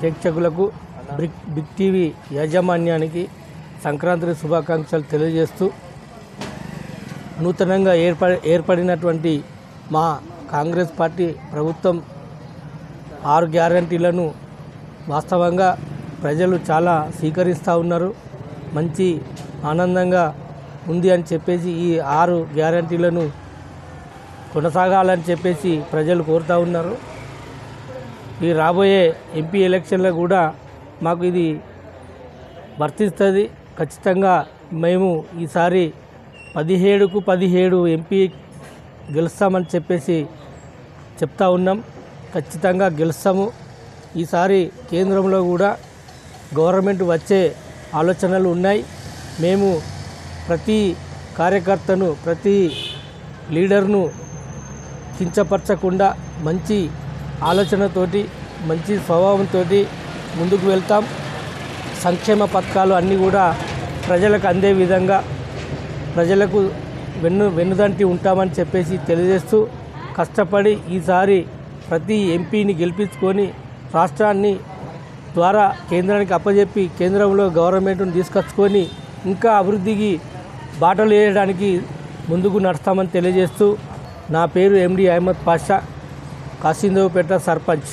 ప్రేక్షకులకు big TV యాజమాన్యానికి సంక్రాంతి శుభాకాంక్షలు తెలియజేస్తూ నూతనంగా ఏర్పడినటువంటి మా కాంగ్రెస్ పార్టీ ప్రభుత్వం 6 గ్యారంటీలను వాస్తవంగా ప్రజలు చాలా స్వీకరిస్తూ ఉన్నారు. మంచి ఆనందంగా ఉంది అని చెప్పేసి ఈ 6 గ్యారంటీలను కొనసాగాలని చెప్పేసి ప్రజలు కోరుతూ ఉన్నారు. ఈ రాబోయే ఎంపీ ఎలక్షన్లో కూడా మాకు ఇది వర్తిస్తుంది. ఖచ్చితంగా మేము ఈసారి 17కు 17 ఎంపీ గెలుస్తామని చెప్పేసి చెప్తా ఉన్నాం. ఖచ్చితంగా గెలుస్తాము. ఈసారి కేంద్రంలో కూడా గవర్నమెంట్ వచ్చే ఆలోచనలు ఉన్నాయి. మేము ప్రతి కార్యకర్తను ప్రతి లీడర్ను కించపరచకుండా మంచి ఆలోచనతోటి మంచి స్వభావంతో ముందుకు వెళ్తాం. సంక్షేమ పథకాలు అన్నీ కూడా ప్రజలకు అందే విధంగా ప్రజలకు వెన్నుదంటి ఉంటామని చెప్పేసి తెలియజేస్తూ కష్టపడి ఈసారి ప్రతి ఎంపీని గెలిపించుకొని రాష్ట్రాన్ని ద్వారా కేంద్రానికి అప్పజెప్పి కేంద్రంలో గవర్నమెంట్ను తీసుకొచ్చుకొని ఇంకా అభివృద్ధికి బాటలు వేయడానికి ముందుకు నడుస్తామని తెలియజేస్తూ నా పేరు ఎండి అహ్మద్ పాషా, కాసిందేవుపేట సర్పంచ్.